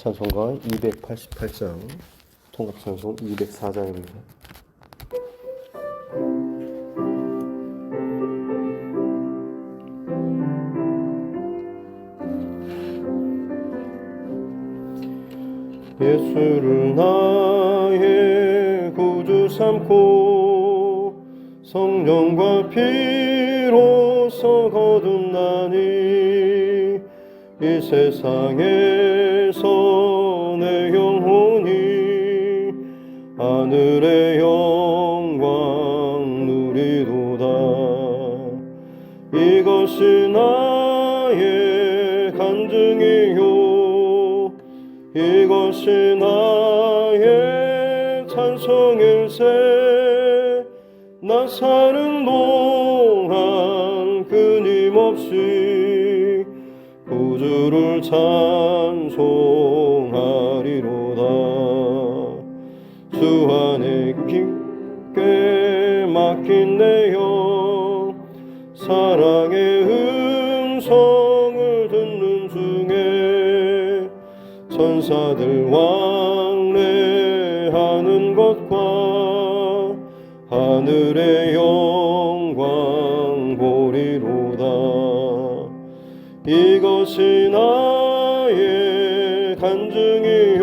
찬송가 288장, 통합찬송 204장입니다. 예수를 나의 구주 삼고 성령과 피로써 거듭나니 이 세상에서 내 영혼이 하늘의 영광 누리도다. 이것이 나의 간증이요 이것이 나의 찬송일세. 나 사는 동안 끊임없이 구주를 찬송하리로다. 주 안에 깊게 막힌 내 영 사랑의 음성을 듣는 중에 천사들 왕래하는 것과 하늘의 영광 보리로다. 이것이 나의 간증이요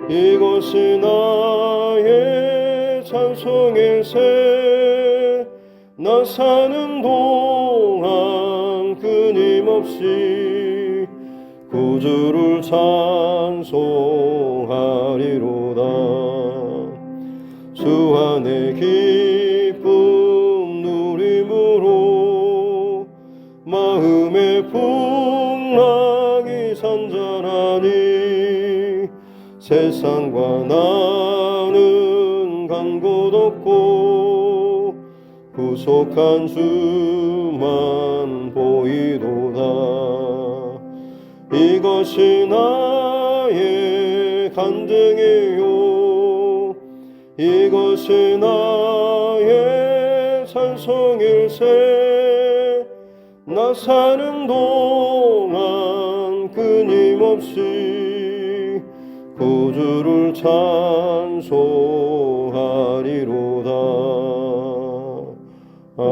이것이 나의 찬송일세. 나 사는 동안 끊임없이 구주를 찬송하리로다. 주 안에 기쁨 누림으로 마음의 풍랑이 산전하니 세상과 나는 간 곳 없고 구속한 주만 보이도다. 이것이 나의 간증이요 이것이 나의 찬송일세. 나 사는 동안 끊임없이 구주를 찬송하리로다. 아멘.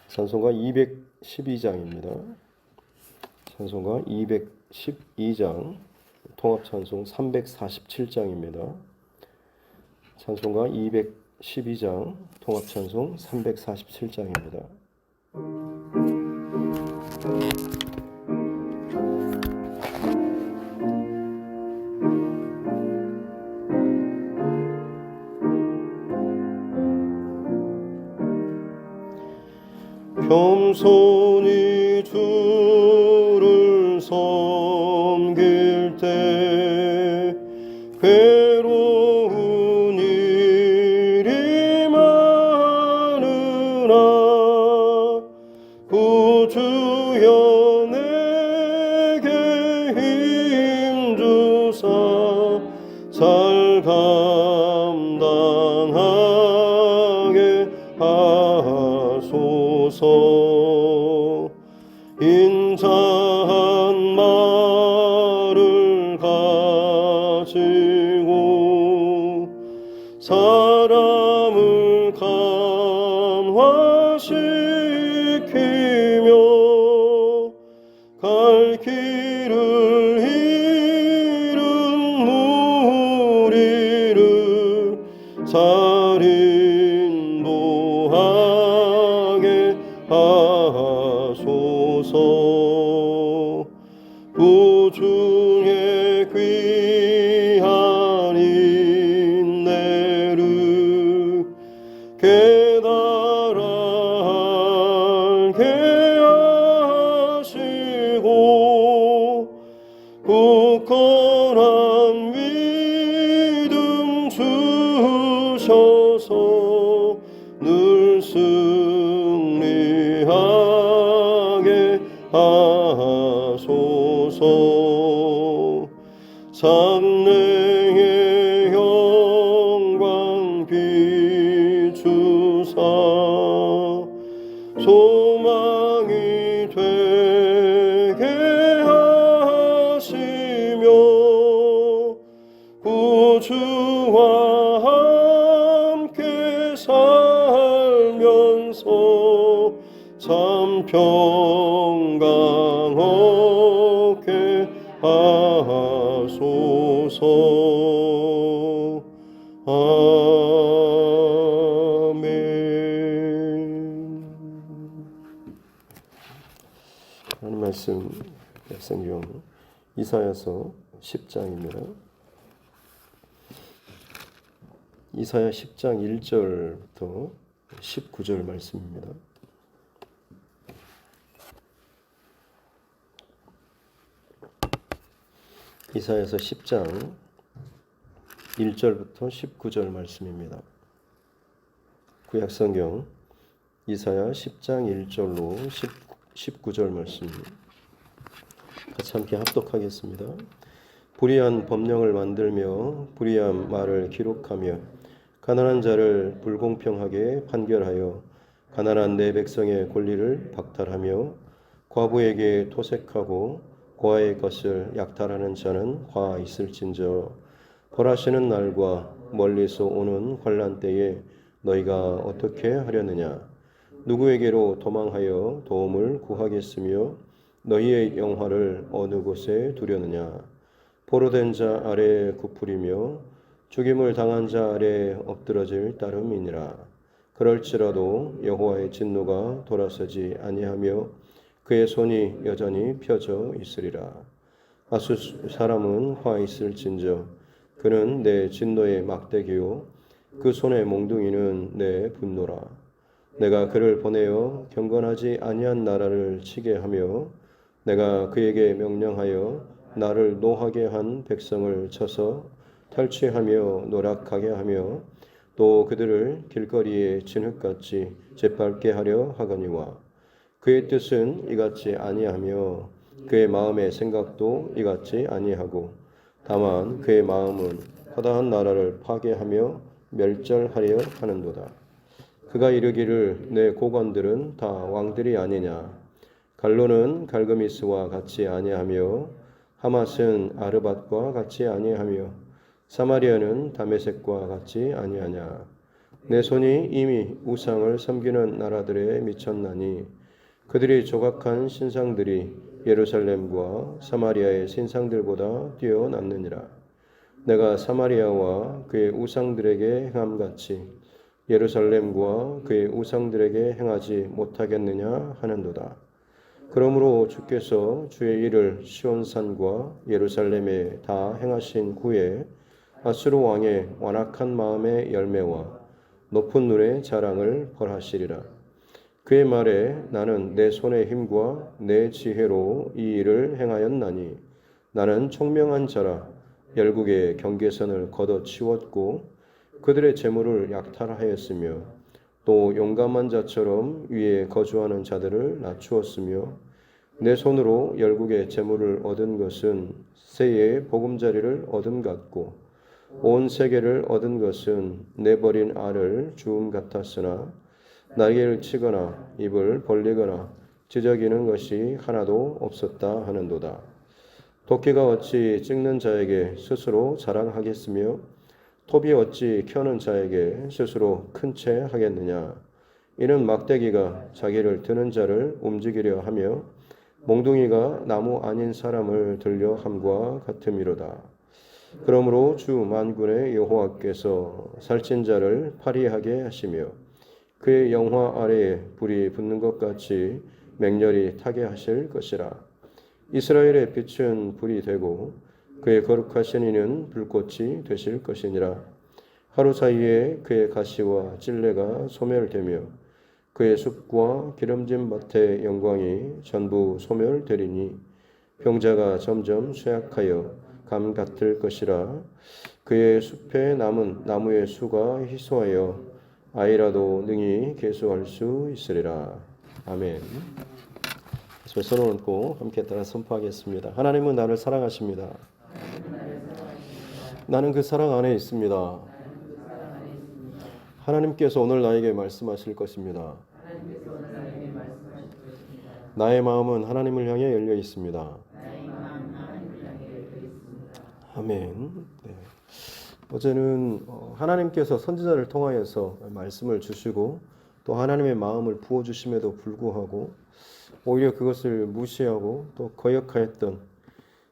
찬송가 212장입니다. 찬송가 212장, 통합찬송 347장입니다. 찬송가 212장, 통합찬송 347장입니다. 겸손히 주를 섬길 때 괴로운 일이 많으나 구주여 내게 힘주사 잘 감당하게 하소서. 인자한 말을 가지고 사람을 감화시키며 갈 길을 잃은 무리를 잘 인도하게 하소서. 구주의 귀한 인내를 깨달아 알게 하시고 굳건한 믿음 주셔서 늘 승리하게 하소서. 장래의 영광 비추사 소망이 되게 하시며 구주와 함께 살면서 참 평강 얻게 하소서. 아멘. 하나님 말씀 약성경 이사야서 10장입니다. 이사야 10장 1절부터 19절 말씀입니다. 이사야서 10장 1절부터 19절 말씀입니다. 구약성경 이사야 10장 1절로 19절 말씀 같이 함께 합독하겠습니다. 불의한 법령을 만들며 불의한 말을 기록하며 가난한 자를 불공평하게 판결하여 가난한 내 백성의 권리를 박탈하며 과부에게 토색하고 고아의 것을 약탈하는 자는 화 있을진저. 벌하시는 날과 멀리서 오는 환난 때에 너희가 어떻게 하려느냐? 누구에게로 도망하여 도움을 구하겠으며 너희의 영화를 어느 곳에 두려느냐? 포로된 자 아래 굽으리며 죽임을 당한 자 아래 엎드러질 따름이니라. 그럴지라도 여호와의 진노가 돌아서지 아니하며 그의 손이 여전히 펴져 있으리라. 아수 사람은 화 있을진저. 그는 내 진노의 막대기요 그 손의 몽둥이는 내 분노라. 내가 그를 보내어 경건하지 아니한 나라를 치게 하며 내가 그에게 명령하여 나를 노하게 한 백성을 쳐서 탈취하며 노략하게 하며 또 그들을 길거리에 진흙같이 재밟게 하려 하거니와 그의 뜻은 이같이 아니하며 그의 마음의 생각도 이같이 아니하고 다만 그의 마음은 허다한 나라를 파괴하며 멸절하려 하는도다. 그가 이르기를 내 고관들은 다 왕들이 아니냐. 갈로는 갈그미스와 같이 아니하며 하맛은 아르밧과 같이 아니하며 사마리아는 다메섹과 같이 아니하냐. 내 손이 이미 우상을 섬기는 나라들에 미쳤나니 그들이 조각한 신상들이 예루살렘과 사마리아의 신상들보다 뛰어났느니라. 내가 사마리아와 그의 우상들에게 행함같이 예루살렘과 그의 우상들에게 행하지 못하겠느냐 하는도다. 그러므로 주께서 주의 일을 시온산과 예루살렘에 다 행하신 후에 아수르 왕의 완악한 마음의 열매와 높은 눈의 자랑을 벌하시리라. 그의 말에 나는 내 손의 힘과 내 지혜로 이 일을 행하였나니 나는 총명한 자라 열국의 경계선을 걷어치웠고 그들의 재물을 약탈하였으며 또 용감한 자처럼 위에 거주하는 자들을 낮추었으며 내 손으로 열국의 재물을 얻은 것은 새의 보금자리를 얻음 같고 온 세계를 얻은 것은 내버린 알을 주움 같았으나 날개를 치거나 입을 벌리거나 지저귀는 것이 하나도 없었다 하는도다. 도끼가 어찌 찍는 자에게 스스로 자랑하겠으며 톱이 어찌 켜는 자에게 스스로 큰 채 하겠느냐. 이는 막대기가 자기를 드는 자를 움직이려 하며 몽둥이가 나무 아닌 사람을 들려 함과 같음이로다. 그러므로 주 만군의 여호와께서 살찐 자를 파리하게 하시며 그의 영화 아래에 불이 붙는 것 같이 맹렬히 타게 하실 것이라. 이스라엘의 빛은 불이 되고 그의 거룩하신 이는 불꽃이 되실 것이니라. 하루 사이에 그의 가시와 찔레가 소멸되며 그의 숲과 기름진 밭의 영광이 전부 소멸되리니 병자가 점점 쇠약하여 감 같을 것이라. 그의 숲에 남은 나무의 수가 희소하여 아이라도 능히 계수할 수 있으리라. 아멘. 손을 얹고 함께 따라 선포하겠습니다. 하나님은 나를 사랑하십니다. 나는 그 사랑 안에 있습니다. 하나님께서 오늘 나에게 말씀하실 것입니다. 나의 마음은 하나님을 향해 열려 있습니다. 아멘. 네. 어제는 하나님께서 선지자를 통하여서 말씀을 주시고 또 하나님의 마음을 부어주심에도 불구하고 오히려 그것을 무시하고 또 거역하였던,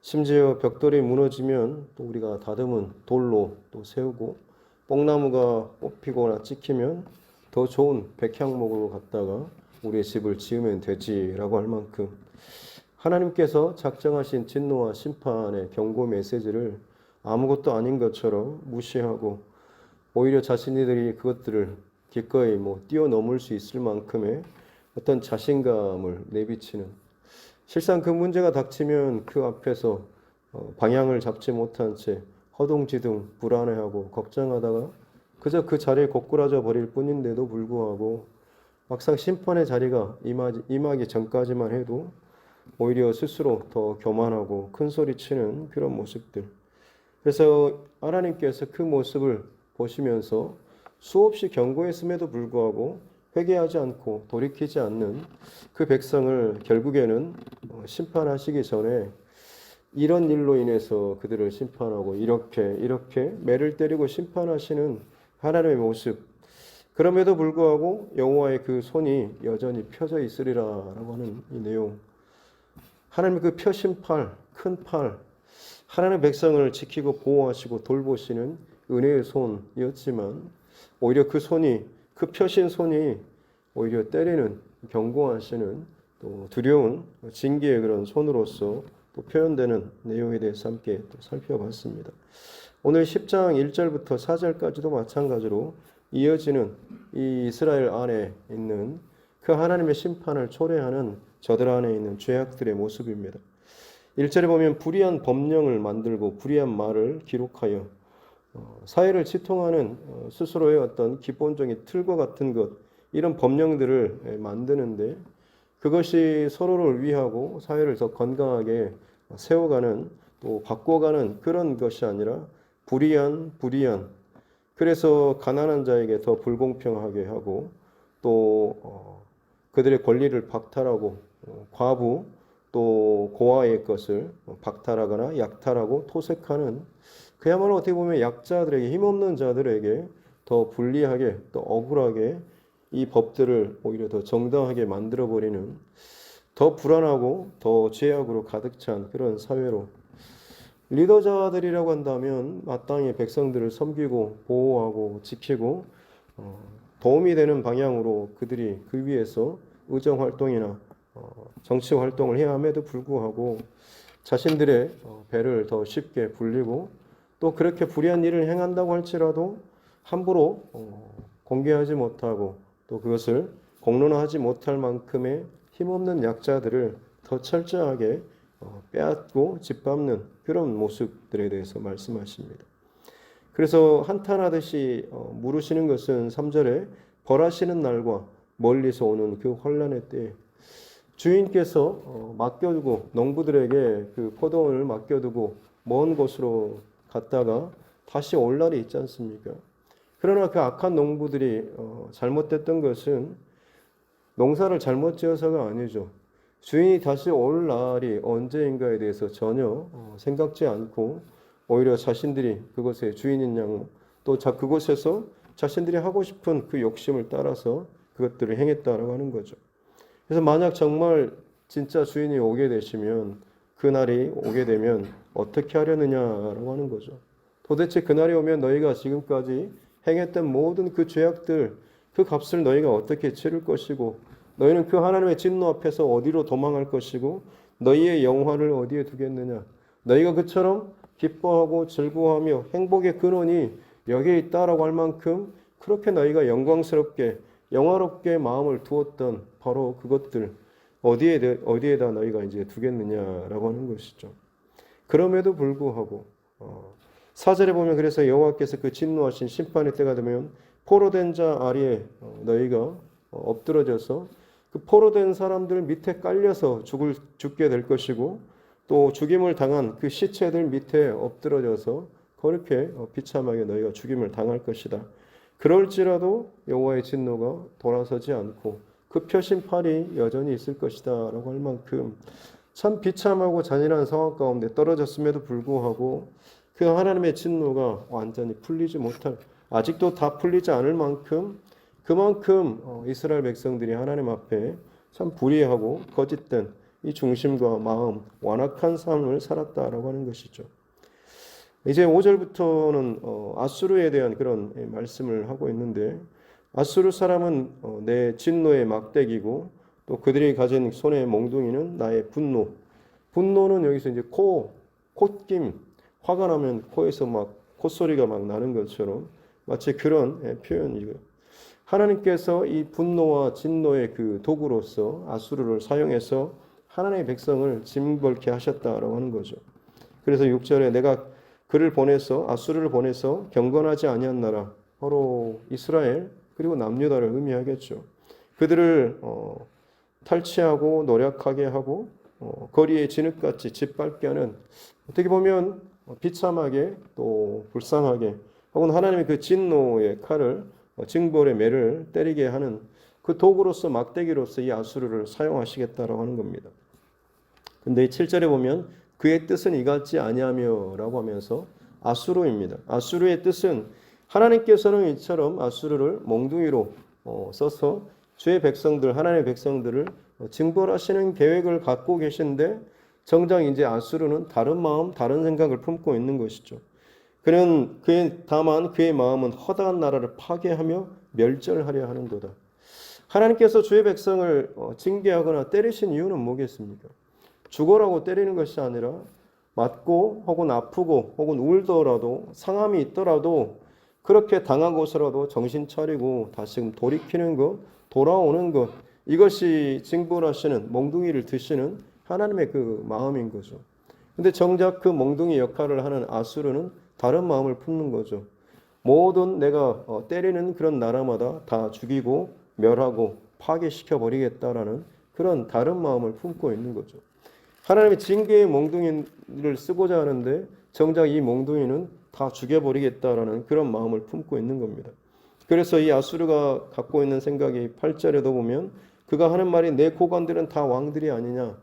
심지어 벽돌이 무너지면 또 우리가 다듬은 돌로 또 세우고 뽕나무가 뽑히거나 찍히면 더 좋은 백향목으로 갖다가 우리의 집을 지으면 되지라고 할 만큼 하나님께서 작정하신 진노와 심판의 경고 메시지를 아무것도 아닌 것처럼 무시하고 오히려 자신들이 그것들을 기꺼이 뛰어넘을 수 있을 만큼의 어떤 자신감을 내비치는, 실상 그 문제가 닥치면 그 앞에서 방향을 잡지 못한 채 허둥지둥 불안해하고 걱정하다가 그저 그 자리에 고꾸라져 버릴 뿐인데도 불구하고 막상 심판의 자리가 임하기 전까지만 해도 오히려 스스로 더 교만하고 큰 소리치는 그런 모습들. 그래서 하나님께서 그 모습을 보시면서 수없이 경고했음에도 불구하고 회개하지 않고 돌이키지 않는 그 백성을 결국에는 심판하시기 전에 이런 일로 인해서 그들을 심판하고 이렇게 매를 때리고 심판하시는 하나님의 모습, 그럼에도 불구하고 여호와의 그 손이 여전히 펴져 있으리라라고 하는 이 내용, 하나님의 그 펴신 팔, 큰 팔, 하나님의 백성을 지키고 보호하시고 돌보시는 은혜의 손이었지만 오히려 그 손이, 그 펴신 손이 오히려 때리는, 경고하시는 또 두려운 징계의 그런 손으로서 또 표현되는 내용에 대해서 함께 또 살펴봤습니다. 오늘 10장 1절부터 4절까지도 마찬가지로 이어지는 이 이스라엘 안에 있는 그 하나님의 심판을 초래하는 저들 안에 있는 죄악들의 모습입니다. 1절에 보면 불의한 법령을 만들고 불의한 말을 기록하여 사회를 지통하는 스스로의 어떤 기본적인 틀과 같은 것, 이런 법령들을 만드는데 그것이 서로를 위하고 사회를 더 건강하게 세워가는, 또 바꿔가는 그런 것이 아니라 불의한, 그래서 가난한 자에게 더 불공평하게 하고 또 그들의 권리를 박탈하고 과부 또 고아의 것을 박탈하거나 약탈하고 토색하는, 그야말로 어떻게 보면 약자들에게, 힘없는 자들에게 더 불리하게 또 억울하게 이 법들을 오히려 더 정당하게 만들어버리는, 더 불안하고 더 죄악으로 가득 찬 그런 사회로, 리더자들이라고 한다면 마땅히 백성들을 섬기고 보호하고 지키고 도움이 되는 방향으로 그들이 그 위에서 의정활동이나 정치활동을 해야 함에도 불구하고 자신들의 배를 더 쉽게 불리고 또 그렇게 불의한 일을 행한다고 할지라도 함부로 공개하지 못하고 또 그것을 공론화하지 못할 만큼의 힘없는 약자들을 더 철저하게 빼앗고 짓밟는 그런 모습들에 대해서 말씀하십니다. 그래서 한탄하듯이 물으시는 것은 3절에 벌하시는 날과 멀리서 오는 그 혼란의 때에 주인께서 맡겨두고, 농부들에게 그 포도원을 맡겨두고 먼 곳으로 갔다가 다시 올 날이 있지 않습니까? 그러나 그 악한 농부들이 잘못됐던 것은 농사를 잘못 지어서가 아니죠. 주인이 다시 올 날이 언제인가에 대해서 전혀 생각지 않고 오히려 자신들이 그것의 주인인 양, 또 그곳에서 자신들이 하고 싶은 그 욕심을 따라서 그것들을 행했다라고 하는 거죠. 그래서 만약 정말 진짜 주인이 오게 되시면, 그날이 오게 되면 어떻게 하려느냐라고 하는 거죠. 도대체 그날이 오면 너희가 지금까지 행했던 모든 그 죄악들, 그 값을 너희가 어떻게 치를 것이고, 너희는 그 하나님의 진노 앞에서 어디로 도망할 것이고, 너희의 영화를 어디에 두겠느냐. 너희가 그처럼 기뻐하고 즐거워하며 행복의 근원이 여기에 있다라고 할 만큼 그렇게 너희가 영광스럽게 영화롭게 마음을 두었던 바로 그것들 어디에다 너희가 이제 두겠느냐라고 하는 것이죠. 그럼에도 불구하고 4절에 보면 그래서 여호와께서 그 진노하신 심판의 때가 되면 포로된 자 아래에 너희가 엎드러져서 그 포로된 사람들 밑에 깔려서 죽게 될 것이고, 또 죽임을 당한 그 시체들 밑에 엎드러져서 그렇게 비참하게 너희가 죽임을 당할 것이다. 그럴지라도 여호와의 진노가 돌아서지 않고 그 표심팔이 여전히 있을 것이다 라고 할 만큼 참 비참하고 잔인한 상황 가운데 떨어졌음에도 불구하고 그 하나님의 진노가 완전히 풀리지 못할, 아직도 다 풀리지 않을 만큼 그만큼 이스라엘 백성들이 하나님 앞에 참 불의하고 거짓된 이 중심과 마음, 완악한 삶을 살았다라고 하는 것이죠. 이제 5절부터는 아수르에 대한 그런 말씀을 하고 있는데, 아수르 사람은 내 진노의 막대기고 또 그들이 가진 손의 몽둥이는 나의 분노. 분노는 여기서 이제 콧김, 화가 나면 코에서 막 콧소리가 막 나는 것처럼 마치 그런 표현이고요. 하나님께서 이 분노와 진노의 그 도구로서 아수르를 사용해서 하나님의 백성을 징벌케 하셨다라고 하는 거죠. 그래서 6절에 내가 그를 보내서 아수르를 보내서 경건하지 아니한 나라, 바로 이스라엘 그리고 남유다를 의미하겠죠. 그들을 탈취하고 노력하게 하고 거리에 진흙같이 짓밟게 하는, 어떻게 보면 비참하게 또 불쌍하게 혹은 하나님의 그 진노의 칼을 징벌의 매를 때리게 하는 그 도구로서 막대기로서 이 아수르를 사용하시겠다라고 하는 겁니다. 근데 7절에 보면 그의 뜻은 이같지 아니하며라고 하면서 아수르입니다. 아수르의 뜻은 하나님께서는 이처럼 아수르를 몽둥이로 써서 주의 백성들, 하나님의 백성들을 징벌하시는 계획을 갖고 계신데 정작 이제 아수르는 다른 마음, 다른 생각을 품고 있는 것이죠. 다만 그의 마음은 허다한 나라를 파괴하며 멸절하려 하는 도다. 하나님께서 주의 백성을 징계하거나 때리신 이유는 뭐겠습니까? 죽어라고 때리는 것이 아니라 맞고 혹은 아프고 혹은 울더라도 상함이 있더라도 그렇게 당하고서라도 정신 차리고 다시금 돌이키는 것, 돌아오는 것, 이것이 징벌하시는 몽둥이를 드시는 하나님의 그 마음인 거죠. 근데 정작 그 몽둥이 역할을 하는 아수르는 다른 마음을 품는 거죠. 모든 내가 때리는 그런 나라마다 다 죽이고 멸하고 파괴시켜 버리겠다라는 그런 다른 마음을 품고 있는 거죠. 하나님의 징계의 몽둥이를 쓰고자 하는데 정작 이 몽둥이는 다 죽여버리겠다라는 그런 마음을 품고 있는 겁니다. 그래서 이 아수르가 갖고 있는 생각이 8절에도 보면 그가 하는 말이 내 고관들은 다 왕들이 아니냐.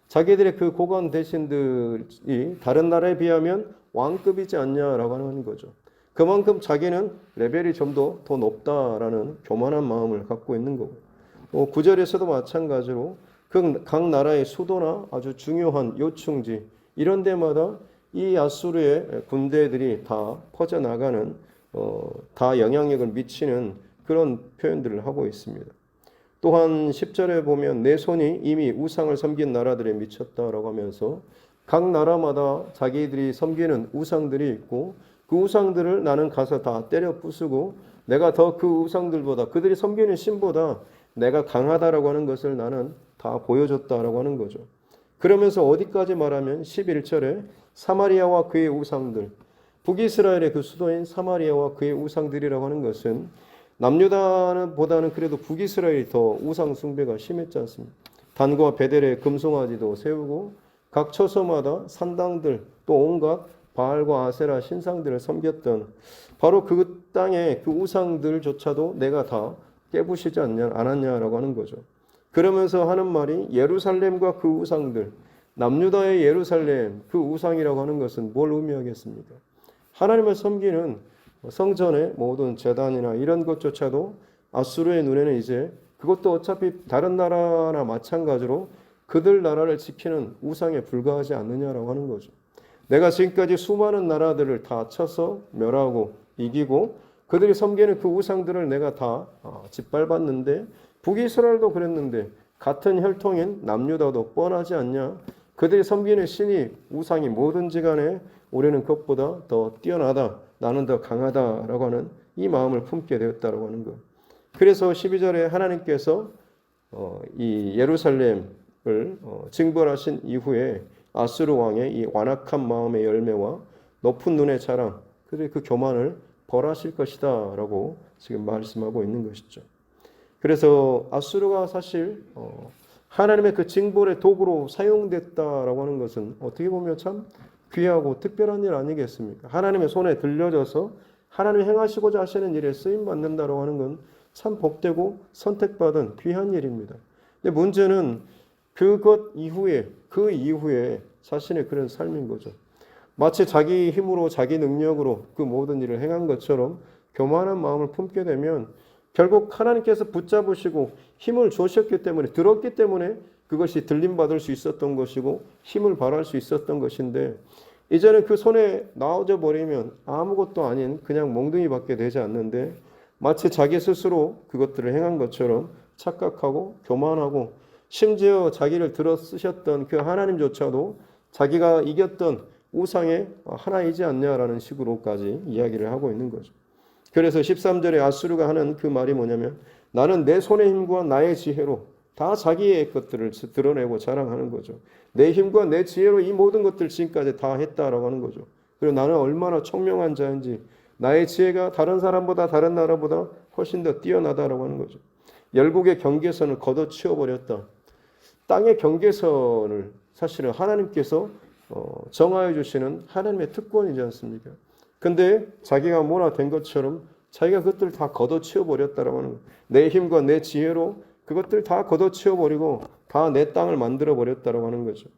자기들의 그 고관 대신들이 다른 나라에 비하면 왕급이지 않냐라고 하는 거죠. 그만큼 자기는 레벨이 좀 더 높다라는 교만한 마음을 갖고 있는 거고. 9절에서도 마찬가지로 각 나라의 수도나 아주 중요한 요충지 이런 데마다 이 아수르의 군대들이 다 퍼져나가는 다 영향력을 미치는 그런 표현들을 하고 있습니다. 또한 10절에 보면 내 손이 이미 우상을 섬긴 나라들에 미쳤다라고 하면서 각 나라마다 자기들이 섬기는 우상들이 있고 그 우상들을 나는 가서 다 때려 부수고 내가 더 그 우상들보다 그들이 섬기는 신보다 내가 강하다라고 하는 것을 나는 다 보여줬다라고 하는 거죠. 그러면서 어디까지 말하면 11절에 사마리아와 그의 우상들, 북이스라엘의 그 수도인 사마리아와 그의 우상들이라고 하는 것은 남유다보다는 그래도 북이스라엘이 더 우상 숭배가 심했지 않습니까? 단과 베델에 금송아지도 세우고 각 처소마다 산당들 또 온갖 바알과 아세라 신상들을 섬겼던 바로 그 땅의 그 우상들조차도 내가 다 깨부시지 않았냐라고 하는 거죠. 그러면서 하는 말이 예루살렘과 그 우상들, 남유다의 예루살렘 그 우상이라고 하는 것은 뭘 의미하겠습니까? 하나님을 섬기는 성전의 모든 제단이나 이런 것조차도 아수르의 눈에는 이제 그것도 어차피 다른 나라나 마찬가지로 그들 나라를 지키는 우상에 불과하지 않느냐라고 하는 거죠. 내가 지금까지 수많은 나라들을 다 쳐서 멸하고 이기고 그들이 섬기는 그 우상들을 내가 다 짓밟았는데 북이스라엘도 그랬는데 같은 혈통인 남유다도 뻔하지 않냐? 그들이 섬기는 신이 우상이 뭐든지 간에 우리는 그것보다 더 뛰어나다. 나는 더 강하다라고 하는 이 마음을 품게 되었다라고 하는 것. 그래서 12절에 하나님께서 이 예루살렘을 징벌하신 이후에 아수르 왕의 이 완악한 마음의 열매와 높은 눈의 자랑, 그들의 그 교만을 벌하실 것이다라고 지금 말씀하고 있는 것이죠. 그래서 아수르가 사실 하나님의 그 징벌의 도구로 사용됐다라고 하는 것은 어떻게 보면 참 귀하고 특별한 일 아니겠습니까? 하나님의 손에 들려져서 하나님이 행하시고자 하시는 일에 쓰임 받는다라고 하는 건 참 복되고 선택받은 귀한 일입니다. 근데 문제는 그 이후에 자신의 그런 삶인 거죠. 마치 자기 힘으로 자기 능력으로 그 모든 일을 행한 것처럼 교만한 마음을 품게 되면 결국 하나님께서 붙잡으시고 힘을 주셨기 때문에 들었기 때문에 그것이 들림받을 수 있었던 것이고 힘을 발할 수 있었던 것인데 이제는 그 손에 나와져 버리면 아무것도 아닌 그냥 몽둥이밖에 되지 않는데 마치 자기 스스로 그것들을 행한 것처럼 착각하고 교만하고 심지어 자기를 들어 쓰셨던 그 하나님조차도 자기가 이겼던 우상의 하나이지 않냐라는 식으로까지 이야기를 하고 있는 거죠. 그래서 13절에 아수르가 하는 그 말이 뭐냐면 나는 내 손의 힘과 나의 지혜로 다 자기의 것들을 드러내고 자랑하는 거죠. 내 힘과 내 지혜로 이 모든 것들 지금까지 다 했다라고 하는 거죠. 그리고 나는 얼마나 총명한 자인지 나의 지혜가 다른 사람보다 다른 나라보다 훨씬 더 뛰어나다라고 하는 거죠. 열국의 경계선을 걷어치워버렸다. 땅의 경계선을 사실은 하나님께서 정하여 주시는 하나님의 특권이지 않습니까? 근데 자기가 뭐나 된 것처럼 자기가 그것들을 다 걷어치워버렸다라고 하는 거예요. 내 힘과 내 지혜로 그것들 다 걷어치워버리고 다 내 땅을 만들어버렸다라고 하는 거죠.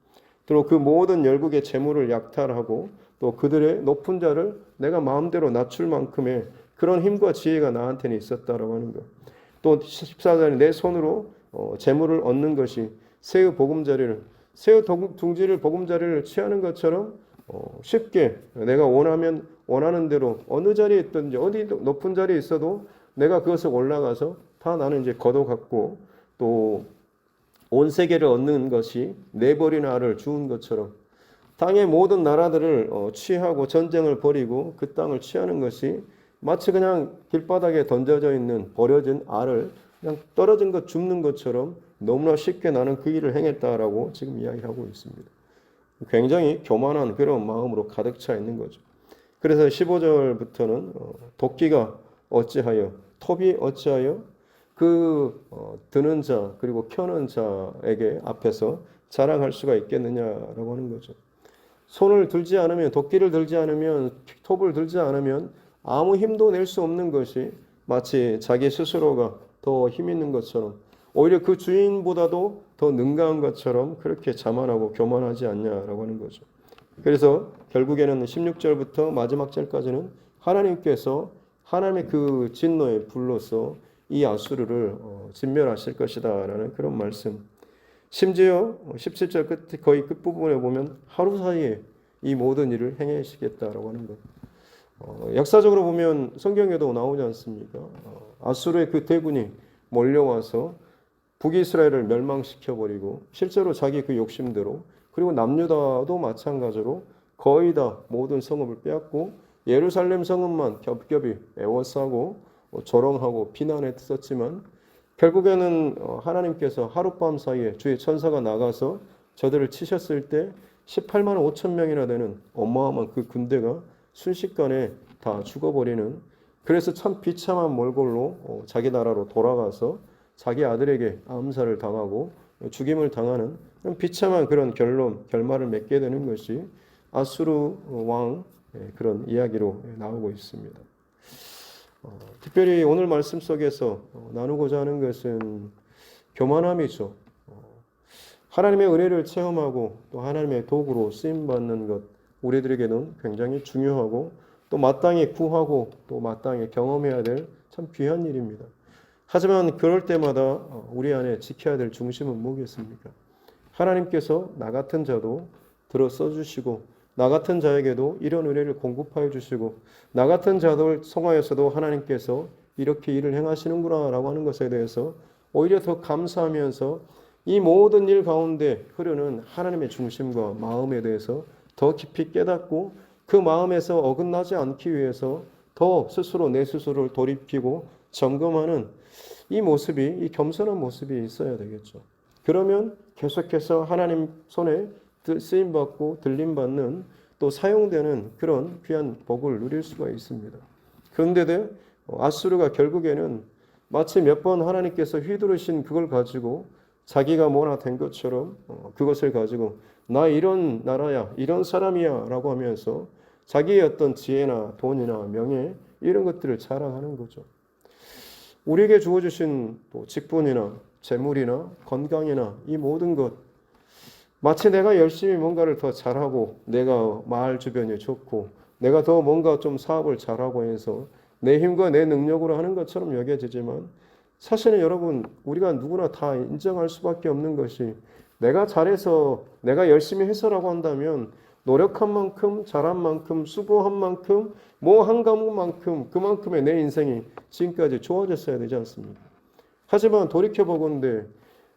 또 그 모든 열국의 재물을 약탈하고 또 그들의 높은 자를 내가 마음대로 낮출 만큼의 그런 힘과 지혜가 나한테는 있었다라고 하는 것. 또 14절에 내 손으로 재물을 얻는 것이 새의 보금자리를 새의 둥지를 보금자리를 취하는 것처럼 쉽게 내가 원하는 대로 어느 자리에 있든지 어디 높은 자리에 있어도 내가 그것을 올라가서 다 나는 이제 걷어갖고 또 온 세계를 얻는 것이 네 벌이나 알을 주운 것처럼 땅의 모든 나라들을 취하고 전쟁을 벌이고 그 땅을 취하는 것이 마치 그냥 길바닥에 던져져 있는 버려진 알을 그냥 떨어진 것 줍는 것처럼 너무나 쉽게 나는 그 일을 행했다라고 지금 이야기하고 있습니다. 굉장히 교만한 그런 마음으로 가득 차 있는 거죠. 그래서 15절부터는 도끼가 어찌하여 톱이 어찌하여 드는 자 그리고 켜는 자에게 앞에서 자랑할 수가 있겠느냐라고 하는 거죠. 손을 들지 않으면 도끼를 들지 않으면 톱을 들지 않으면 아무 힘도 낼 수 없는 것이 마치 자기 스스로가 더 힘 있는 것처럼 오히려 그 주인보다도 더 능가한 것처럼 그렇게 자만하고 교만하지 않냐라고 하는 거죠. 그래서 결국에는 16절부터 마지막 절까지는 하나님께서 하나님의 그 진노의 불로서 이 아수르를 진멸하실 것이다라는 그런 말씀. 심지어 17절 끝 거의 끝부분에 보면 하루 사이에 이 모든 일을 행하시겠다라고 하는 것. 역사적으로 보면 성경에도 나오지 않습니까? 아수르의 그 대군이 몰려와서 북이스라엘을 멸망시켜버리고 실제로 자기 그 욕심대로 그리고 남유다도 마찬가지로 거의 다 모든 성읍을 빼앗고 예루살렘 성읍만 겹겹이 에워싸고 조롱하고 비난했었지만 결국에는 하나님께서 하룻밤 사이에 주의 천사가 나가서 저들을 치셨을 때 18만 5천 명이나 되는 어마어마한 그 군대가 순식간에 다 죽어버리는 그래서 참 비참한 몰골로 자기 나라로 돌아가서 자기 아들에게 암살을 당하고 죽임을 당하는 그런 비참한 그런 결말을 맺게 되는 것이 아수르 왕 그런 이야기로 나오고 있습니다. 특별히 오늘 말씀 속에서 나누고자 하는 것은 교만함이죠. 하나님의 은혜를 체험하고 또 하나님의 도구로 쓰임받는 것 우리들에게는 굉장히 중요하고 또 마땅히 구하고 또 마땅히 경험해야 될 참 귀한 일입니다. 하지만 그럴 때마다 우리 안에 지켜야 될 중심은 뭐겠습니까? 하나님께서 나 같은 자도 들어 써주시고 나 같은 자에게도 이런 은혜를 공급하여 주시고 나 같은 자들 성화에서도 하나님께서 이렇게 일을 행하시는구나 라고 하는 것에 대해서 오히려 더 감사하면서 이 모든 일 가운데 흐르는 하나님의 중심과 마음에 대해서 더 깊이 깨닫고 그 마음에서 어긋나지 않기 위해서 더 스스로 내 스스로를 돌이키고 점검하는 이 모습이 이 겸손한 모습이 있어야 되겠죠. 그러면 계속해서 하나님 손에 쓰임받고 들림받는 또 사용되는 그런 귀한 복을 누릴 수가 있습니다. 그런데도 아수르가 결국에는 마치 몇 번 하나님께서 휘두르신 그걸 가지고 자기가 뭐나 된 것처럼 그것을 가지고 나 이런 나라야 이런 사람이야 라고 하면서 자기의 어떤 지혜나 돈이나 명예 이런 것들을 자랑하는 거죠. 우리에게 주어주신 또 직분이나 재물이나 건강이나 이 모든 것, 마치 내가 열심히 뭔가를 더 잘하고 내가 마을 주변이 좋고 내가 더 뭔가 좀 사업을 잘하고 해서 내 힘과 내 능력으로 하는 것처럼 여겨지지만, 사실은 여러분, 우리가 누구나 다 인정할 수밖에 없는 것이, 내가 잘해서 내가 열심히 해서라고 한다면 노력한 만큼, 잘한 만큼, 수고한 만큼, 뭐 한 과목만큼 그만큼의 내 인생이 지금까지 좋아졌어야 되지 않습니까? 하지만 돌이켜보건대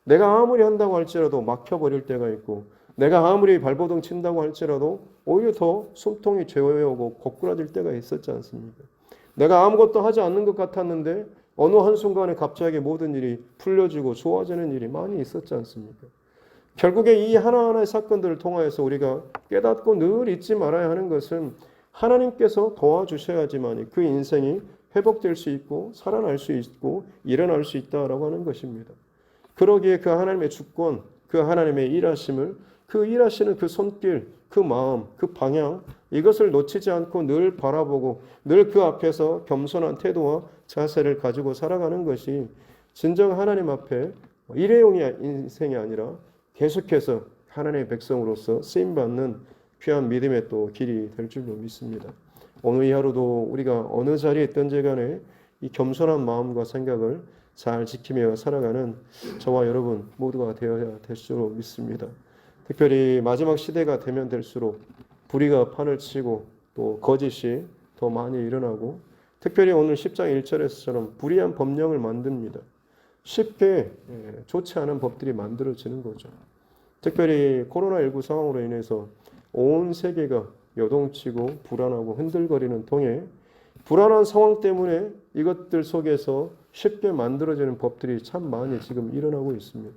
내가 아무리 한다고 할지라도 막혀버릴 때가 있고, 내가 아무리 발버둥 친다고 할지라도 오히려 더 숨통이 죄어오고 고꾸라질 때가 있었지 않습니까? 내가 아무것도 하지 않는 것 같았는데 어느 한순간에 갑자기 모든 일이 풀려지고 좋아지는 일이 많이 있었지 않습니까? 결국에 이 하나하나의 사건들을 통하여서 우리가 깨닫고 늘 잊지 말아야 하는 것은, 하나님께서 도와주셔야지만 그 인생이 회복될 수 있고 살아날 수 있고 일어날 수 있다라고 하는 것입니다. 그러기에 그 하나님의 주권, 그 하나님의 일하심을, 그 일하시는 그 손길, 그 마음, 그 방향, 이것을 놓치지 않고 늘 바라보고 늘 그 앞에서 겸손한 태도와 자세를 가지고 살아가는 것이 진정 하나님 앞에 일회용의 인생이 아니라 계속해서 하나님의 백성으로서 쓰임받는 귀한 믿음의 또 길이 될 줄로 믿습니다. 오늘 이 하루도 우리가 어느 자리에 있든지 간에 이 겸손한 마음과 생각을 잘 지키며 살아가는 저와 여러분 모두가 되어야 될 줄로 믿습니다. 특별히 마지막 시대가 되면 될수록 불의가 판을 치고 또 거짓이 더 많이 일어나고, 특별히 오늘 10장 1절에서처럼 불의한 법령을 만듭니다. 쉽게 좋지 않은 법들이 만들어지는 거죠. 특별히 코로나19 상황으로 인해서 온 세계가 요동치고 불안하고 흔들거리는 통에, 불안한 상황 때문에 이것들 속에서 쉽게 만들어지는 법들이 참 많이 지금 일어나고 있습니다.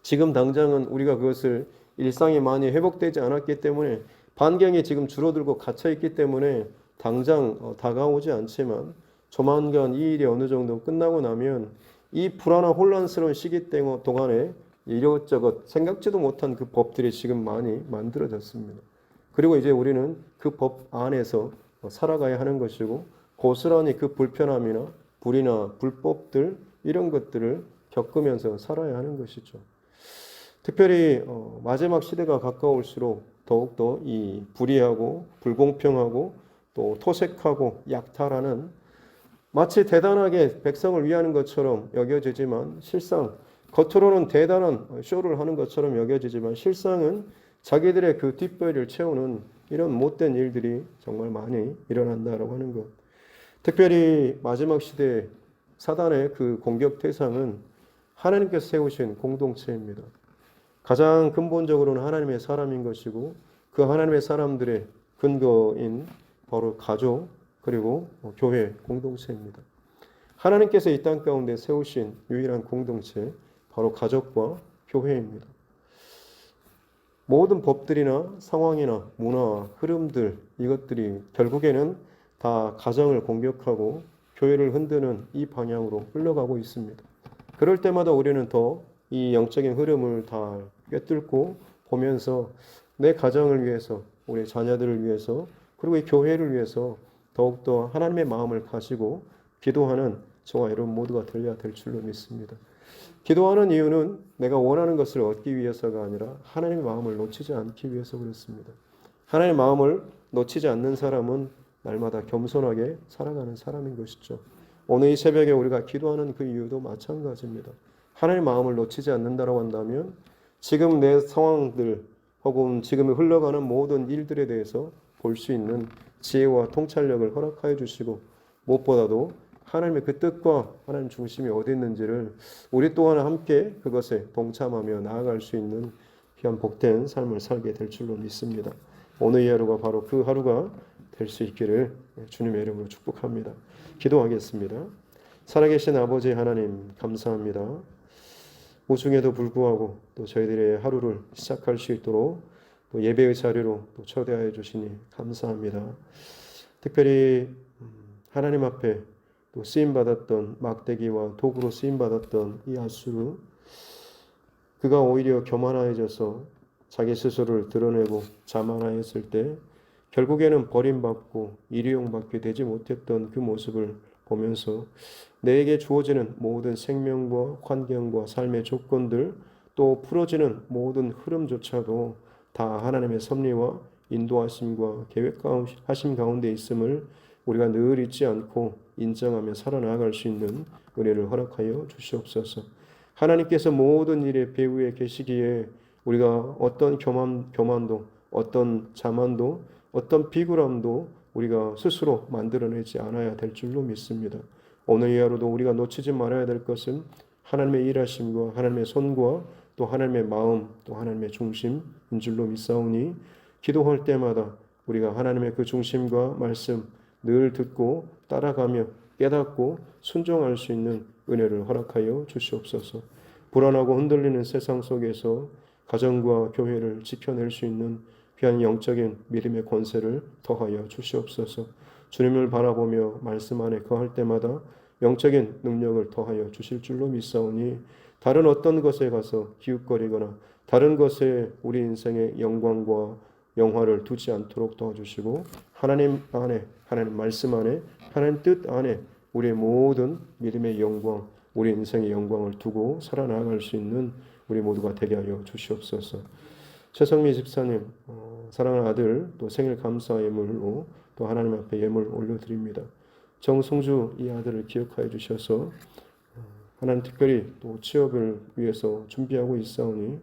지금 당장은 우리가 그것을 일상이 많이 회복되지 않았기 때문에, 반경이 지금 줄어들고 갇혀있기 때문에 당장 다가오지 않지만, 조만간 이 일이 어느 정도 끝나고 나면 이 불안한 혼란스러운 시기 동안에 이것저것 생각지도 못한 그 법들이 지금 많이 만들어졌습니다. 그리고 이제 우리는 그 법 안에서 살아가야 하는 것이고, 고스란히 그 불편함이나 불이나 불법들 이런 것들을 겪으면서 살아야 하는 것이죠. 특별히 마지막 시대가 가까울수록 더욱더 이 불의하고 불공평하고 또 토색하고 약탈하는, 마치 대단하게 백성을 위하는 것처럼 여겨지지만 실상, 겉으로는 대단한 쇼를 하는 것처럼 여겨지지만 실상은 자기들의 그 뒷배를 채우는 이런 못된 일들이 정말 많이 일어난다라고 하는 것. 특별히 마지막 시대에 사단의 그 공격 대상은 하나님께서 세우신 공동체입니다. 가장 근본적으로는 하나님의 사람인 것이고, 그 하나님의 사람들의 근거인 바로 가족 그리고 교회 공동체입니다. 하나님께서 이 땅 가운데 세우신 유일한 공동체, 바로 가족과 교회입니다. 모든 법들이나 상황이나 문화, 흐름들, 이것들이 결국에는 다 가정을 공격하고 교회를 흔드는 이 방향으로 흘러가고 있습니다. 그럴 때마다 우리는 더 이 영적인 흐름을 다 꿰뚫고 보면서 내 가정을 위해서, 우리 자녀들을 위해서, 그리고 이 교회를 위해서 더욱더 하나님의 마음을 가지고 기도하는 저와 여러분 모두가 되어야 될 줄로 믿습니다. 기도하는 이유는 내가 원하는 것을 얻기 위해서가 아니라 하나님의 마음을 놓치지 않기 위해서 그렇습니다. 하나님의 마음을 놓치지 않는 사람은 날마다 겸손하게 살아가는 사람인 것이죠. 오늘 이 새벽에 우리가 기도하는 그 이유도 마찬가지입니다. 하나님의 마음을 놓치지 않는다고 한다면 지금 내 상황들 혹은 지금 흘러가는 모든 일들에 대해서 볼 수 있는 지혜와 통찰력을 허락하여 주시고, 무엇보다도 하나님의 그 뜻과 하나님 중심이 어디 있는지를 우리 또한 함께 그것에 동참하며 나아갈 수 있는 귀한 복된 삶을 살게 될 줄로 믿습니다. 오늘 이 하루가 바로 그 하루가 될 수 있기를 주님의 이름으로 축복합니다. 기도하겠습니다. 살아계신 아버지 하나님, 감사합니다. 우중에도 불구하고 또 저희들의 하루를 시작할 수 있도록 또 예배의 자리로 또 초대하여 주시니 감사합니다. 특별히 하나님 앞에 또 쓰임받았던 막대기와 도구로 쓰임받았던 이 아수르, 그가 오히려 교만하여져서 자기 스스로를 드러내고 자만하였을 때 결국에는 버림받고 일회용밖에 되지 못했던 그 모습을 보면서 내게 주어지는 모든 생명과 환경과 삶의 조건들 또 풀어지는 모든 흐름조차도 다 하나님의 섭리와 인도하심과 계획하심 가운데 있음을 우리가 늘 잊지 않고 인정하며 살아나갈 수 있는 은혜를 허락하여 주시옵소서. 하나님께서 모든 일의 배후에 계시기에 우리가 어떤 교만도 어떤 자만도 어떤 비굴함도 우리가 스스로 만들어내지 않아야 될 줄로 믿습니다. 오늘 이 하루도 우리가 놓치지 말아야 될 것은 하나님의 일하심과 하나님의 손과 또 하나님의 마음 또 하나님의 중심인 줄로 믿사오니 기도할 때마다 우리가 하나님의 그 중심과 말씀 늘 듣고 따라가며 깨닫고 순종할 수 있는 은혜를 허락하여 주시옵소서. 불안하고 흔들리는 세상 속에서 가정과 교회를 지켜낼 수 있는 귀한 영적인 믿음의 권세를 더하여 주시옵소서. 주님을 바라보며 말씀 안에 거할 때마다 영적인 능력을 더하여 주실 줄로 믿사오니 다른 어떤 것에 가서 기웃거리거나 다른 것에 우리 인생의 영광과 영화를 두지 않도록 도와주시고 하나님 안에 하나님 말씀 안에 하나님 뜻 안에 우리의 모든 믿음의 영광 우리 인생의 영광을 두고 살아나갈 수 있는 우리 모두가 되게 하여 주시옵소서. 최성미 집사님 사랑하는 아들 또 생일 감사 예물로 또 하나님 앞에 예물 올려드립니다. 정성주 이 아들을 기억하여 주셔서 하나님 특별히 또 취업을 위해서 준비하고 있사오니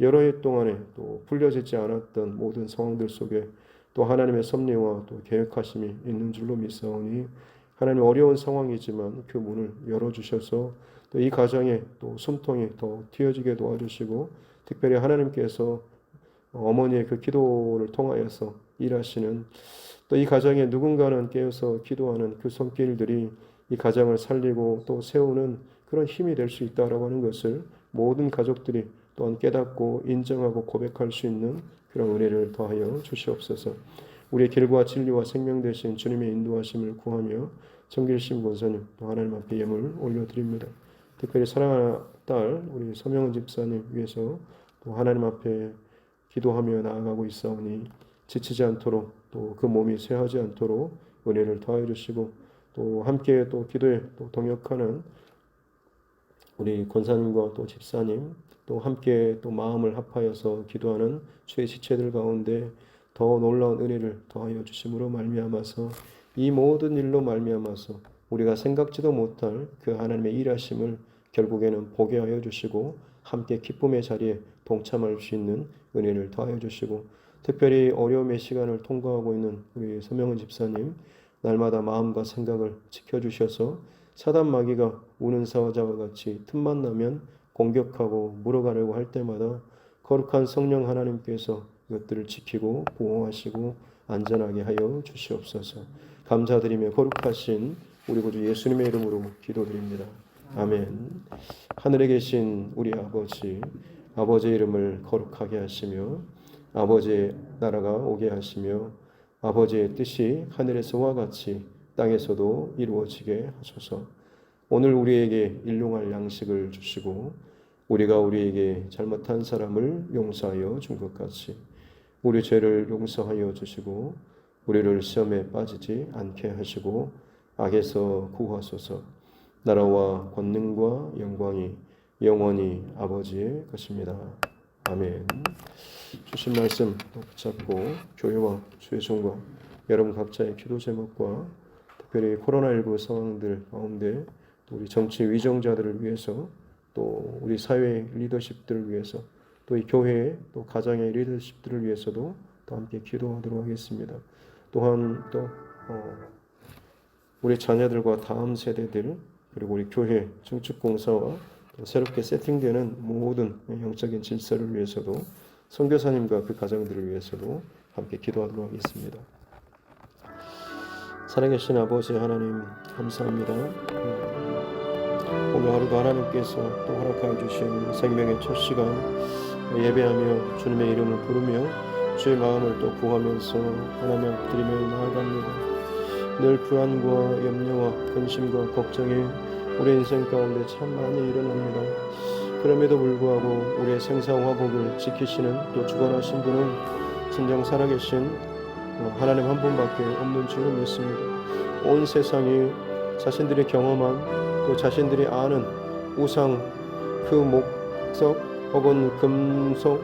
여러 해 동안에 또 풀려지지 않았던 모든 상황들 속에 또 하나님의 섭리와 또 계획하심이 있는 줄로 믿사오니 하나님 어려운 상황이지만 그 문을 열어주셔서 또 이 가정에 또 숨통이 더 튀어지게 도와주시고 특별히 하나님께서 어머니의 그 기도를 통하여서 일하시는 또 이 가정에 누군가는 깨어서 기도하는 그 손길들이 이 가정을 살리고 또 세우는 그런 힘이 될 수 있다라고 하는 것을 모든 가족들이 또한 깨닫고 인정하고 고백할 수 있는 그런 은혜를 더하여 주시옵소서. 우리의 길과 진리와 생명 되신 주님의 인도하심을 구하며 정길심 권사님 또 하나님 앞에 예물 올려드립니다. 특별히 사랑하는 딸 우리 서명은 집사님 위해서 또 하나님 앞에 기도하며 나아가고 있사오니 지치지 않도록 또 그 몸이 쇠하지 않도록 은혜를 더하여 주시고 또 함께 또 기도에 또 동역하는 우리 권사님과 또 집사님 또 함께 또 마음을 합하여서 기도하는 주의 지체들 가운데 더 놀라운 은혜를 더하여 주심으로 말미암아서 이 모든 일로 말미암아서 우리가 생각지도 못할 그 하나님의 일하심을 결국에는 보게 하여 주시고 함께 기쁨의 자리에 동참할 수 있는 은혜를 더하여 주시고 특별히 어려움의 시간을 통과하고 있는 우리 서명은 집사님 날마다 마음과 생각을 지켜주셔서 사단 마귀가 우는 사자와 같이 틈만 나면 공격하고 물어가려고 할 때마다 거룩한 성령 하나님께서 이것들을 지키고 보호하시고 안전하게 하여 주시옵소서. 감사드리며 거룩하신 우리 구주 예수님의 이름으로 기도드립니다. 아멘. 하늘에 계신 우리 아버지, 아버지의 이름을 거룩하게 하시며 아버지의 나라가 오게 하시며 아버지의 뜻이 하늘에서와 같이 땅에서도 이루어지게 하소서. 오늘 우리에게 일용할 양식을 주시고 우리가 우리에게 잘못한 사람을 용서하여 준 것 같이 우리 죄를 용서하여 주시고 우리를 시험에 빠지지 않게 하시고 악에서 구하소서. 나라와 권능과 영광이 영원히 아버지의 것입니다. 아멘. 주신 말씀 붙잡고 교회와 주의 종과 여러분 각자의 기도 제목과 특별히 코로나19 상황들 가운데 또 우리 정치 위정자들을 위해서 또 우리 사회 리더십들을 위해서 또 이 교회 또 가정의 리더십들을 위해서도 또 함께 기도하도록 하겠습니다. 또한 또 우리 자녀들과 다음 세대들 그리고 우리 교회 증축공사와 또 새롭게 세팅되는 모든 영적인 질서를 위해서도 선교사님과 그 가정들을 위해서도 함께 기도하도록 하겠습니다. 살아계신 아버지 하나님 감사합니다. 오늘 하루도 하나님께서 또 허락하여 주신 생명의 첫 시간 예배하며 주님의 이름을 부르며 주의 마음을 또 구하면서 하나님 앞 드리며 나아갑니다. 늘 불안과 염려와 근심과 걱정이 우리 인생 가운데 참 많이 일어납니다. 그럼에도 불구하고 우리의 생사화복을 지키시는 또 주관하신 분은 진정 살아계신 하나님 한 분밖에 없는 줄로 믿습니다. 온 세상이 자신들이 경험한 또 자신들이 아는 우상 그 목석 혹은 금속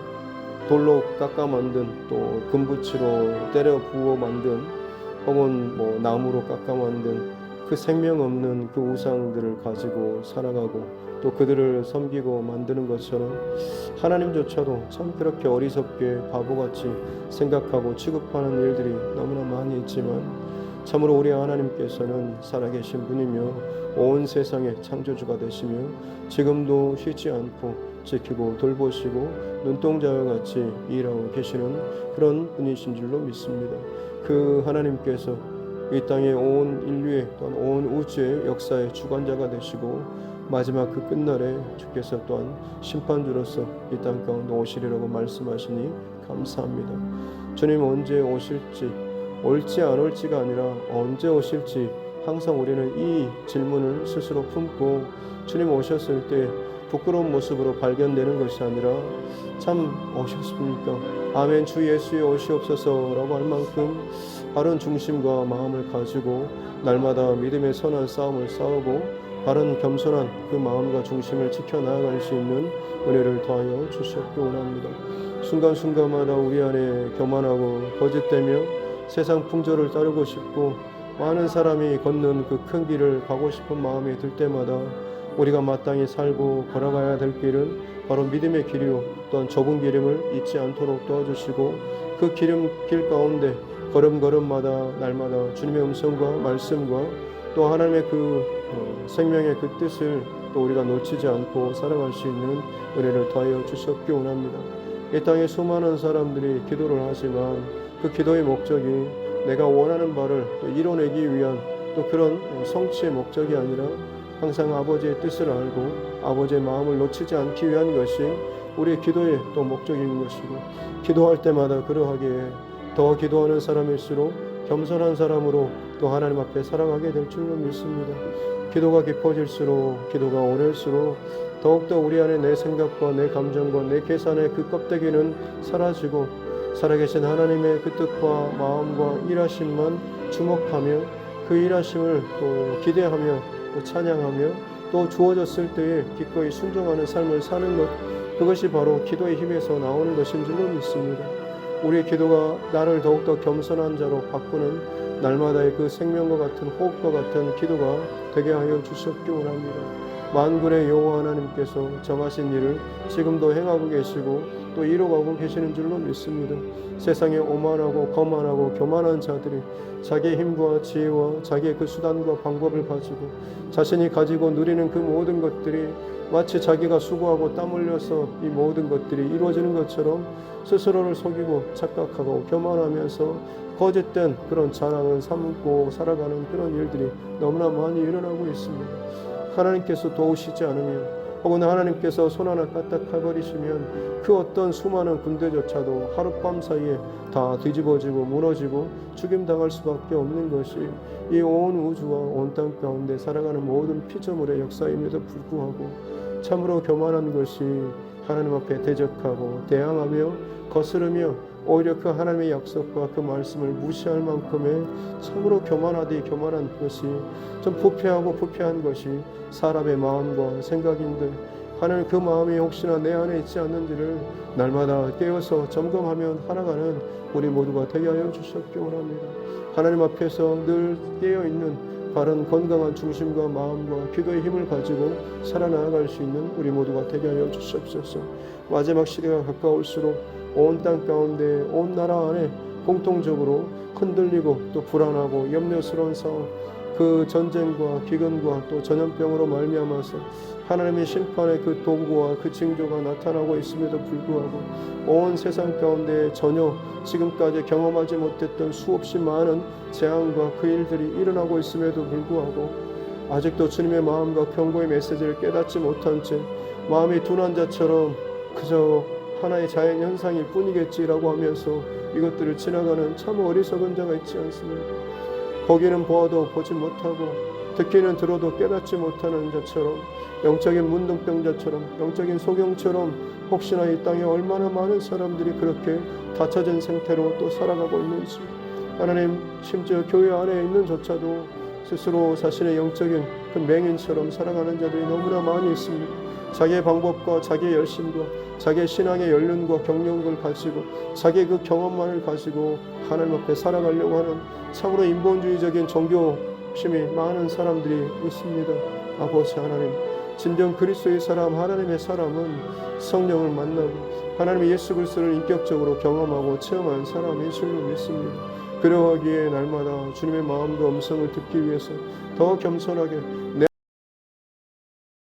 돌로 깎아 만든 또 금붙이로 때려 부어 만든 혹은 나무로 깎아 만든 그 생명 없는 그 우상들을 가지고 살아가고 또 그들을 섬기고 만드는 것처럼 하나님조차도 참 그렇게 어리석게 바보같이 생각하고 취급하는 일들이 너무나 많이 있지만 참으로 우리 하나님께서는 살아계신 분이며 온 세상의 창조주가 되시며 지금도 쉬지 않고 지키고 돌보시고 눈동자와 같이 일하고 계시는 그런 분이신 줄로 믿습니다. 그 하나님께서 이 땅의 온 인류의 또한 온 우주의 역사의 주관자가 되시고 마지막 그 끝날에 주께서 또한 심판주로서 이 땅 가운데 오시리라고 말씀하시니 감사합니다. 주님 언제 오실지, 올지 안 올지가 아니라 언제 오실지 항상 우리는 이 질문을 스스로 품고 주님 오셨을 때 부끄러운 모습으로 발견되는 것이 아니라 참 오셨습니까? 아멘 주 예수의 오시옵소서라고 할 만큼 바른 중심과 마음을 가지고 날마다 믿음의 선한 싸움을 싸우고 바른 겸손한 그 마음과 중심을 지켜나아갈 수 있는 은혜를 더하여 주시옵기 원합니다. 순간순간마다 우리 안에 교만하고 거짓되며 세상 풍조를 따르고 싶고 많은 사람이 걷는 그 큰 길을 가고 싶은 마음이 들 때마다 우리가 마땅히 살고 걸어가야 될 길은 바로 믿음의 길이요 또한 좁은 기름을 잊지 않도록 도와주시고 그 길 가운데 걸음걸음마다 날마다 주님의 음성과 말씀과 또 하나님의 그 생명의 그 뜻을 또 우리가 놓치지 않고 살아갈 수 있는 은혜를 더하여 주시옵기 원합니다. 이 땅에 수많은 사람들이 기도를 하지만 그 기도의 목적이 내가 원하는 바를 또 이뤄내기 위한 또 그런 성취의 목적이 아니라 항상 아버지의 뜻을 알고 아버지의 마음을 놓치지 않기 위한 것이 우리의 기도의 또 목적인 것이고 기도할 때마다 그러하기에 더 기도하는 사람일수록 겸손한 사람으로 또 하나님 앞에 살아가게 될 줄로 믿습니다. 기도가 깊어질수록 기도가 오를수록 더욱더 우리 안에 내 생각과 내 감정과 내 계산의 그 껍데기는 사라지고 살아계신 하나님의 그 뜻과 마음과 일하심만 주목하며 그 일하심을 또 기대하며 또 찬양하며 또 주어졌을 때에 기꺼이 순종하는 삶을 사는 것 그것이 바로 기도의 힘에서 나오는 것인 줄로 믿습니다. 우리의 기도가 나를 더욱더 겸손한 자로 바꾸는 날마다의 그 생명과 같은 호흡과 같은 기도가 되게 하여 주시옵기 원합니다. 만군의 여호와 하나님께서 정하신 일을 지금도 행하고 계시고 또 이루어가고 계시는 줄로 믿습니다. 세상에 오만하고 거만하고 교만한 자들이 자기의 힘과 지혜와 자기의 그 수단과 방법을 가지고 자신이 가지고 누리는 그 모든 것들이 마치 자기가 수고하고 땀 흘려서 이 모든 것들이 이루어지는 것처럼 스스로를 속이고 착각하고 교만하면서 거짓된 그런 자랑을 삼고 살아가는 그런 일들이 너무나 많이 일어나고 있습니다. 하나님께서 도우시지 않으면 혹은 하나님께서 손 하나 까딱해버리시면 그 어떤 수많은 군대조차도 하룻밤 사이에 다 뒤집어지고 무너지고 죽임당할 수밖에 없는 것이 이 온 우주와 온 땅 가운데 살아가는 모든 피조물의 역사임에도 불구하고 참으로 교만한 것이 하나님 앞에 대적하고 대항하며 거스르며 오히려 그 하나님의 약속과 그 말씀을 무시할 만큼의 참으로 교만하디 교만한 것이 좀 부패한 것이 사람의 마음과 생각인들 하나님 그 마음이 혹시나 내 안에 있지 않는지를 날마다 깨어서 점검하며 살아가는 우리 모두가 되게 하여 주시옵기 원합니다. 하나님 앞에서 늘 깨어있는 바른 건강한 중심과 마음과 기도의 힘을 가지고 살아나갈 수 있는 우리 모두가 되게 하여 주시옵소서. 마지막 시대가 가까울수록 온 땅 가운데 온 나라 안에 공통적으로 흔들리고 또 불안하고 염려스러운 상황 그 전쟁과 기근과 또 전염병으로 말미암아서 하나님의 심판의 그 도구와 그 징조가 나타나고 있음에도 불구하고 온 세상 가운데 전혀 지금까지 경험하지 못했던 수없이 많은 재앙과 그 일들이 일어나고 있음에도 불구하고 아직도 주님의 마음과 경고의 메시지를 깨닫지 못한 채 마음이 둔한 자처럼 그저 하나의 자연 현상일 뿐이겠지라고 하면서 이것들을 지나가는 참 어리석은 자가 있지 않습니까? 보기는 보아도 보지 못하고 듣기는 들어도 깨닫지 못하는 자처럼 영적인 문둥병자처럼 영적인 소경처럼 혹시나 이 땅에 얼마나 많은 사람들이 그렇게 닫혀진 상태로 또 살아가고 있는지 하나님 심지어 교회 안에 있는 조차도 스스로 자신의 영적인 그 맹인처럼 살아가는 자들이 너무나 많이 있습니다. 자기의 방법과 자기의 열심과 자기의 신앙의 연륜과 경력을 가지고 자기의 그 경험만을 가지고 하나님 앞에 살아가려고 하는 참으로 인본주의적인 종교심이 많은 사람들이 있습니다. 아버지 하나님, 진정 그리스도의 사람, 하나님의 사람은 성령을 만나고 하나님의 예수 그리스도를 인격적으로 경험하고 체험한 사람인 줄로 믿습니다. 그러하기에 날마다 주님의 마음과 음성을 듣기 위해서 더 겸손하게